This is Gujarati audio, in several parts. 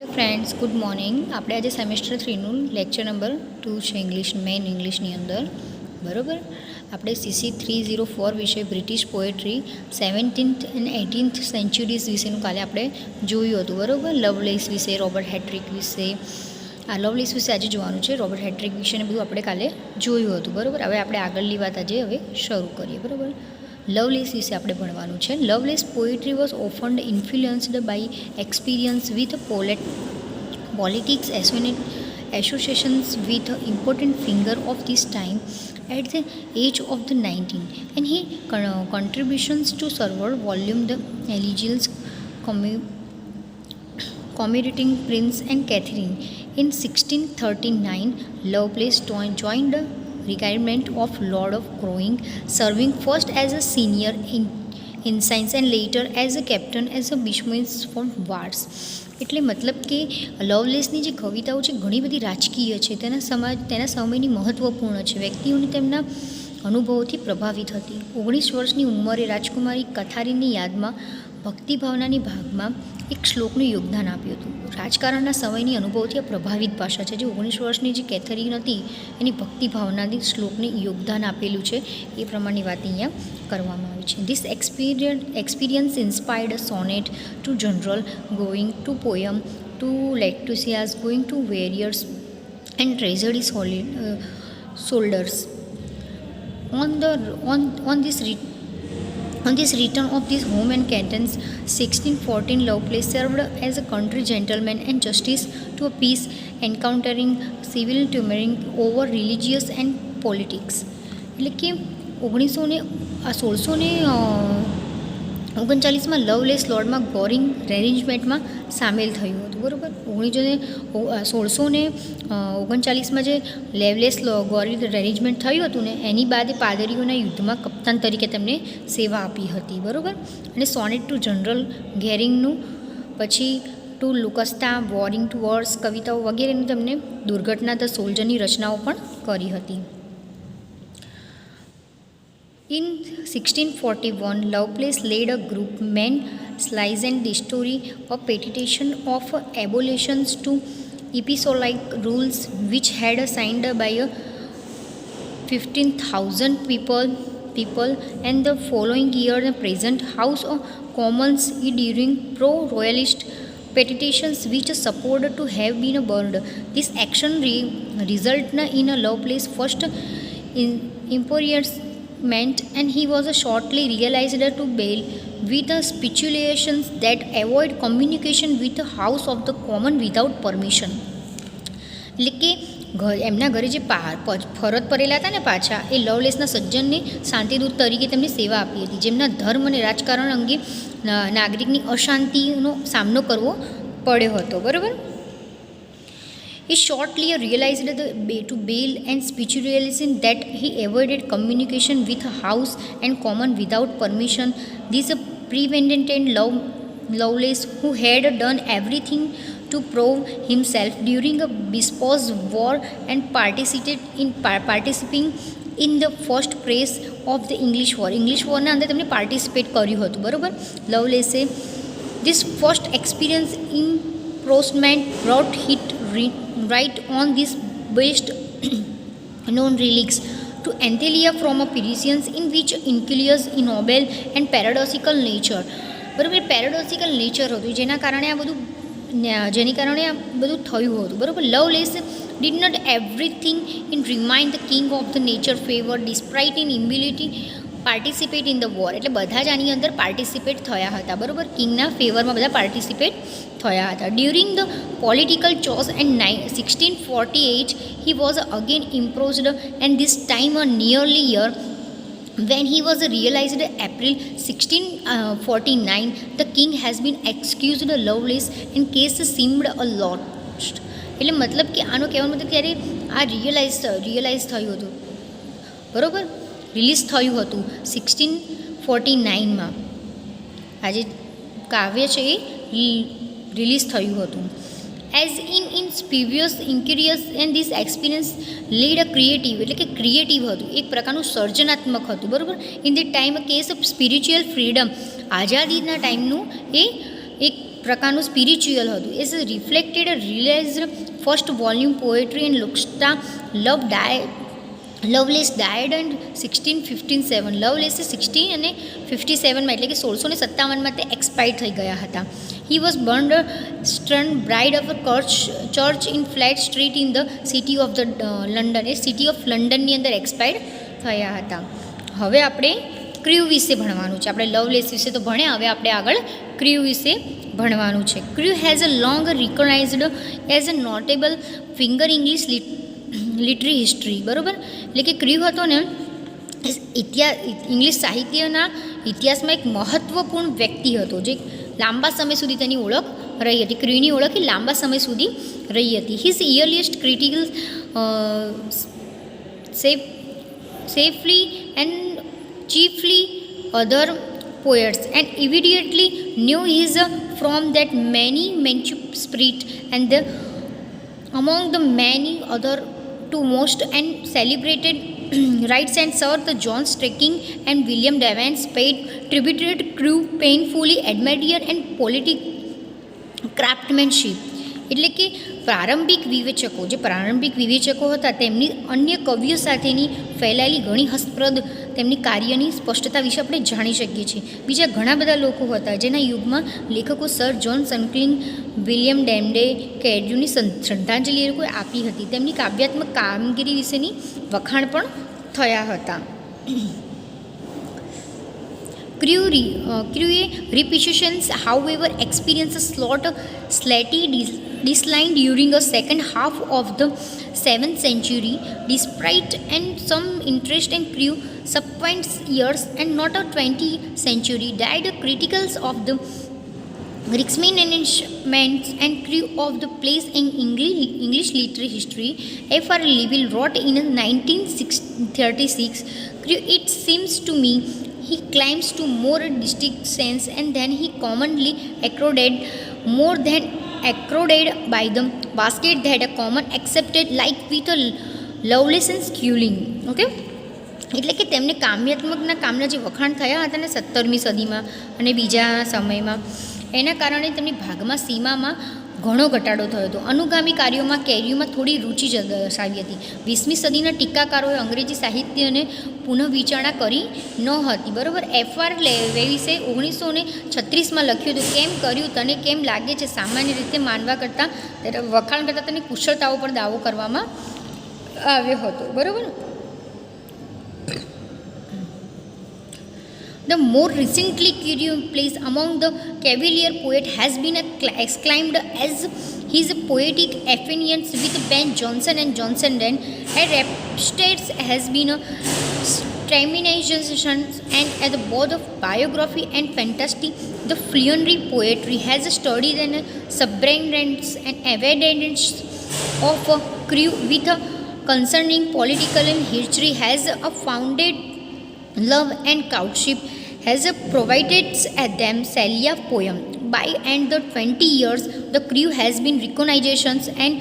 Friends good morning. આપણે આજે સેમેસ્ટર 3નું લેક્ચર નંબર 2 છે મેઇન ઇંગ્લિશની અંદર. બરાબર, આપણે CC 304 વિશે British poetry 17th and 18th sanctuaries વિશેનું કાલે આપણે જોયું હતું. બરાબર, લવલેસ વિશે, રોબર્ટ હેટ્રિક વિશે, આ લવલેસ વિશે આજે જોવાનું છે. રોબર્ટ હેટ્રિક વિશે બધું આપણે કાલે જોયું હતું. બરાબર, હવે આપણે આગળની વાત આજે શરૂ કરીએ. બરાબર, લવલેસ વિશે આપણે ભણવાનું છે. Lovelace poetry was often influenced by experience with politics associations with important figure of this time at the age of the 19, and his contributions to several volume the elegies commemorating Prince and Catherine. In 1639, Lovelace joined the regiment of Lord of Crowing, serving first as a senior in science and later as a captain as a bishop for wars. એટલે મતલબ કે લવલેસની જે કવિતાઓ છે ઘણી બધી રાજકીય છે, તેના સમયની મહત્ત્વપૂર્ણ છે, વ્યક્તિઓની તેમના અનુભવોથી પ્રભાવિત હતી. 19 વર્ષની ઉંમરે રાજકુમારી કથારીની યાદમાં ભક્તિભાવનાની ભાગમાં એક શ્લોકનું યોગદાન આપ્યું હતું. રાજકારણના સમયની અનુભવથી આ પ્રભાવિત ભાષા છે. જે 19 વર્ષની જે કેથરીન હતી એની ભક્તિભાવનાની શ્લોકને યોગદાન આપેલું છે, એ પ્રમાણની વાત અહીંયા કરવામાં આવી છે. This experience inspired a sonnet to general, going to poem to Lucasta's, going to warriors and tragedy shoulders. On this return of this home and Canton's 1614, Lovelace served as a country gentleman and justice to a peace, encountering civil turmoil over religious and politics. એટલે કે 1639માં લવલેસ લોર્ડમાં ગોરિંગ રેન્જમેન્ટમાં સામેલ થયું હતું. બરાબર, 1639માં જે લવલેસ ગોરિંગ રેન્જમેન્ટ થયું હતું ને, એની બાદ પાદરીઓના યુદ્ધમાં કપ્તાન તરીકે તેમને સેવા આપી હતી. બરાબર, અને સોનેટ ટુ જનરલ ગેરિંગનું, પછી ટુ લુકસ્તા, વોરિંગ ટુ વોર્સ કવિતાઓ વગેરેની તેમને દુર્ઘટના ધ સોલ્જરની રચનાઓ પણ કરી હતી. In 1641, Lovelace led a group men slice and destroy a petition of abolitions to epistolaic rules which had signed by 15,000 people, and the following year the present House of Commons during pro-royalist petitions which supported to have been burned. This action resulted in a Lovelace first imprisonment, and he was shortly released to bail with stipulations that avoid communication with the House of the Commons without permission. એટલે કે એમના ઘરે જે ફરજ પડેલા હતા ને પાછા, એ લવલેસના સજ્જનને શાંતિદૂત તરીકે તેમની સેવા આપી હતી, જેમના ધર્મ અને રાજકારણ અંગે નાગરિકની અશાંતિનો સામનો કરવો પડ્યો હતો. બરાબર, he shortly realized to bail and stipulation that he avoided communication with House and Commons without permission. This prevented Lovelace, who had done everything to prove himself during a bespoke war and participating in the first phase of the English War. English Warના અંદર તેમણે પાર્ટિસિપેટ કર્યું હતું. બરાબર, લવલેસે this first experience in imprisonment brought hit right on this based known relics to Anthelia from a Parisians in which includes noble and paradoxical nature. બરાબર, પેરાડોક્સિકલ નેચર હતું જેની કારણે આ બધું થયું હતું. બરાબર, Lovelace did not everything in remind the king of the nature favor despite in inability participate in the war. એટલે બધા જ આની અંદર પાર્ટિસિપેટ થયા હતા. બરાબર, કિંગના ફેવરમાં બધા પાર્ટિસિપેટ થયા હતા. During the political chaos and 1648 he was again imposed, and this time a nearly year when he was realized April 1649 the king has been excused Lovelace and case seemed a lost. એટલે મતલબ કે આનો કહેવાનો મતલબ ત્યારે આ રિયલાઇઝ થયું હતું. બરાબર, રિલીઝ થયું હતું 1649માં. આ જે કાવ્ય છે એ રિલીઝ થયું હતું. As in previous incurious and this experience lead a creative, એટલે કે ક્રિએટિવ હતું, એક પ્રકારનું સર્જનાત્મક હતું. બરાબર, in the time case of spiritual freedom, આઝાદીના ટાઈમનું એ એક પ્રકારનું સ્પિરિચ્યુઅલ હતું. Is reflected realized first volume poetry and Lucasta Lovelace died and 1657. લવલેસે 16 અને 57માં એટલે કે 1657માં તે એક્સપાયર થઈ ગયા હતા. He was buried stern bride of church in Fleet Street in the city of the London. એ સિટી ઓફ લંડનની અંદર એક્સપાયર થયા હતા. હવે આપણે ક્ર્યુ વિશે ભણવાનું છે. આપણે લવલેસ વિશે તો ભણ્યા, હવે આપણે આગળ ક્ર્યુ વિશે ભણવાનું છે. Carew has a long recognized as a notable figure English literary history. બરાબર, એટલે કે ક્ર્યુ હતો ને ઇંગ્લિશ સાહિત્યના ઇતિહાસમાં એક મહત્ત્વપૂર્ણ વ્યક્તિ હતો, જે લાંબા સમય સુધી તેની ઓળખ રહી હતી. ક્ર્યુની ઓળખ એ લાંબા સમય સુધી રહી હતી. His earliest critical safely and chiefly other poets, and immediately knew his from that many manuscript and among the many other two most and celebrated writes and Sir John Strachan and William Devans paid tribute to Crewe painfully admired and politic craftsmanship. એટલે કે પ્રારંભિક વિવેચકો હતા તેમની અન્ય કવિઓ સાથેની ફેલાયેલી ઘણી હસ્તપ્રદ તેમની કાર્યની સ્પષ્ટતા વિશે આપણે જાણી શકીએ છીએ. બીજા ઘણા બધા લોકો હતા જેના યુગમાં લેખકો સર જ્હોન સ્ટ્રેકન, વિલિયમ ડેમ્ડે કેર્યુની શ્રદ્ધાંજલિ એ લોકોએ આપી હતી. તેમની કાવ્યાત્મક કામગીરી વિશેની વખાણ પણ થયા હતા. Crewe repetitions, however, experienced slightly decline during the second half of the 7th century. Despite and some interest in Crewe subsequent years and not a 20th century, died criticals of the examinations and Crewe of the place in English literary history. F.R. Leville wrote in 1936, Crewe, it seems to me, he climbs to more distinct sense and then he commonly accorded more than accorded by the basket that a common accepted like with a Lovelace and Schooling. Okay, એટલે કે તેમને કામ્યાત્મકના કામના જે વખાણ થયા હતા ને 17મી સદીમાં અને બીજા સમયમાં, એના કારણે તેમની ભાગમાં સીમામાં ઘણો ઘટાડો થયો હતો. અનુગામી કાર્યોમાં કેર્યુમાં થોડી રુચિ દર્શાવી હતી. 20મી સદીના ટીકાકારોએ અંગ્રેજી સાહિત્યને પુનઃવિચારણા કરી ન હતી. બરાબર, F.R. લેવિસે 1936માં લખ્યું હતું, કેમ કર્યું તને કેમ લાગે છે, સામાન્ય રીતે માનવા કરતાં વખાણ કરતાં તેની કુશળતાઓ પર દાવો કરવામાં આવ્યો હતો. બરાબર, the more recently Crewe place among the Cavalier poet has been exclaimed as his poetic affinities with Ben Jonson and Johnson then and Repstates has been a termination and at the both of biography and fantasy. The fluenary poetry has studied and subbrands and evidence of Crewe with a concerning political and history has a founded love and courtship has provided at them Celia poem. By and the 20 years, the Crewe has been recognitions and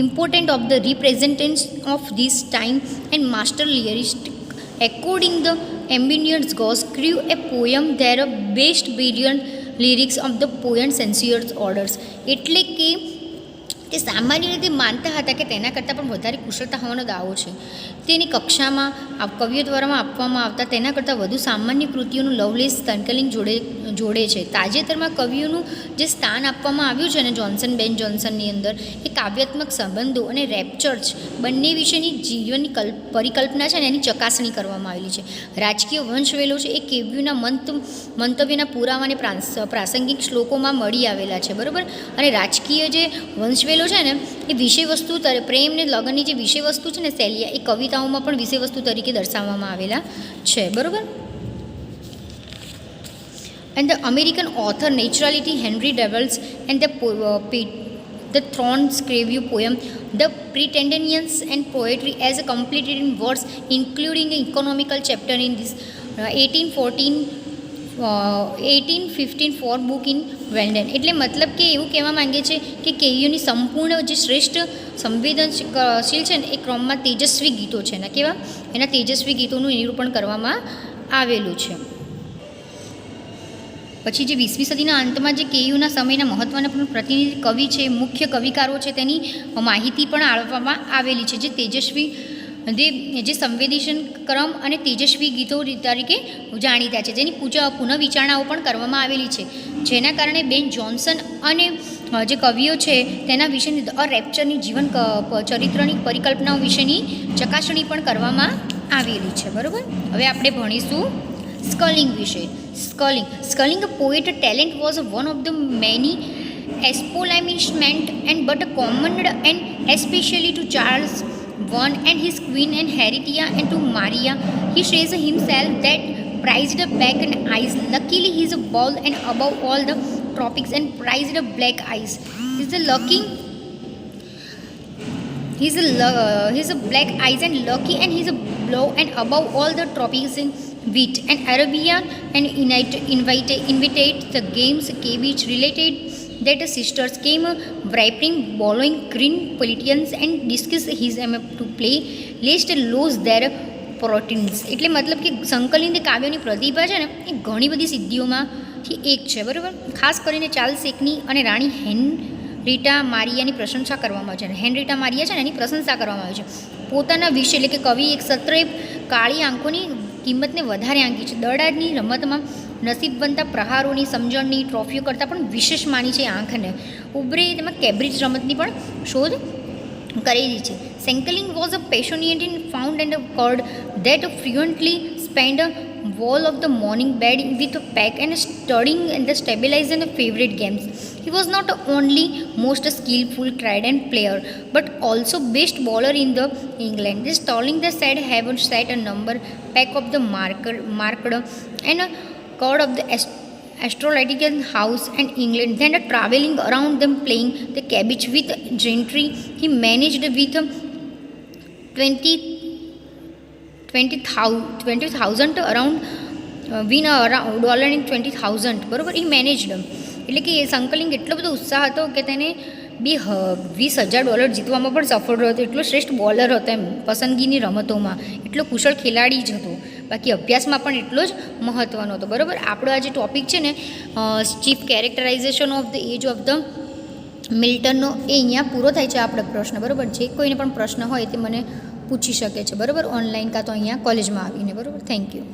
important of the representatives of this time and master lyrist. According the ambitious goes, Crewe a poem there are best brilliant lyrics of the poem censored orders. એટલે કે તે સામાન્ય રીતે માનતા હતા કે તેના કરતાં પણ વધારે કુશળતા હોવાનો દાવો છે. તેની કક્ષામાં કવિઓ દ્વારા આપવામાં આવતા તેના કરતાં વધુ સામાન્ય કૃતિઓનું લવલેસ સ્ટ્રેકન જોડે છે. તાજેતરમાં કવિઓનું જે સ્થાન આપવામાં આવ્યું છે ને જોન્સન બેન જોન્સનની અંદર, એ કાવ્યાત્મક સંબંધો અને રેપચર્ચ બંને વિશેની જીવનની પરિકલ્પના છે ને એની ચકાસણી કરવામાં આવેલી છે. રાજકીય વંશવેલો છે એ કેવ્યુના મંતવ્યના પુરાવા અને પ્રાસંગિક શ્લોકોમાં મળી આવેલા છે. બરાબર, અને રાજકીય જે વંશવેલો છે ને એ વિષયવસ્તુ પ્રેમ ને લગ્નની જે વિષયવસ્તુ છે ને સેલિયા, એ કવિતાઓમાં પણ વિષયવસ્તુ તરીકે દર્શાવવામાં આવેલા છે. બરાબર, and the American author naturality Henry Devils and the Thorne's Crewe poem The Pretenders and Poetry as a completed in verse including an economical chapter in this 1815 book in વેલ્ડન. એટલે મતલબ કે એવું કહેવા માંગે છે કે કેયુની સંપૂર્ણ જે શ્રેષ્ઠ સંવેદનશીલ છે ને એ ક્રમમાં તેજસ્વી ગીતો છે ને કેવા એના તેજસ્વી ગીતોનું નિરૂપણ કરવામાં આવેલું છે. પછી જે 20મી સદીના અંતમાં જે કેયુના સમયના મહત્ત્વના પણ પ્રતિનિધિ કવિ છે, મુખ્ય કવિકારો છે, તેની માહિતી પણ આપવામાં આવેલી છે. જે તેજસ્વી જે સંવેદનશીલ ક્રમ અને તેજસ્વી ગીતો તરીકે જાણીતા છે, જેની પુનઃવિચારણાઓ પણ કરવામાં આવેલી છે, જેના કારણે બેન જોન્સન અને જે કવિઓ છે તેના વિશેની અ રેપ્ચરની જીવન ચરિત્રની પરિકલ્પનાઓ વિશેની ચકાસણી પણ કરવામાં આવેલી છે. બરાબર. હવે આપણે ભણીશું સ્કલિંગ વિશે. સ્કલિંગ a poet talent was one of the many establishment and but common and especially to Charles I and his queen and Henrietta and to Maria. He says himself that prized back and eyes. Luckily he is bald and above all the tropics and prized black eyes. He's a lucky. He's a black eyes and lucky and he's a blow and above all the tropics in wheat and Arabia and invited the games cabbage related that the sisters came wrapping bowling green politicians and discuss his aim to play lest lose their proteins. એટલે મતલબ કે સંકલિત કાવ્યોની પ્રતિભા છે ને એ ઘણી બધી સિદ્ધિઓમાંથી એક છે. બરાબર. ખાસ કરીને ચાર્લ્સ એકની અને રાણી હેનરીટા મારિયાની પ્રશંસા કરવામાં આવે છે. હેનરીટા મારિયા છે ને એની પ્રશંસા કરવામાં આવે છે. પોતાના વિશે એટલે કે કવિ એક સત્રે કાળી આંખોની કિંમતને વધારે આંકી છે. દડાની રમતમાં નસીબવંતા પ્રહારોની સમજણની ટ્રોફીઓ કરતાં પણ વિશેષ માની છે આંખને. ઉબ્રે તેમાં કેબ્રિજ રમતની પણ શોધ કરેલી છે. Suckling was a passionate in found and card that frequently spent a whole of the morning bed with a pack and studying and the stabilizing the favorite games. He was not only most skillful trident player but also best bowler in the England. This Stirling the said have set a number pack of the marked and a card of the astrological house and England. Then traveling around them playing the cabbage with gentry. He managed with 20,000 around win $20,000. બરાબર. એ મેનેજડ એટલે કે એ સંકલિંગ એટલો બધો ઉત્સાહ હતો કે તેને $20,000 જીતવામાં પણ સફળ રહ્યો હતો. એટલો શ્રેષ્ઠ બોલર હતો એમ પસંદગીની રમતોમાં, એટલો કુશળ ખેલાડી જ હતો. બાકી અભ્યાસમાં પણ એટલો જ મહત્ત્વનો હતો. બરાબર. આપણો આ જે ટૉપિક છે ને chief characterization of the age of the મિલ્ટનનો એ અહીંયા પૂરો થાય છે આપણો પ્રશ્ન. બરાબર. જે કોઈને પણ પ્રશ્ન હોય તે મને પૂછી શકે છે. બરાબર. ઓનલાઈન કાં તો અહીંયા કોલેજમાં આવીને. બરાબર. Thank you.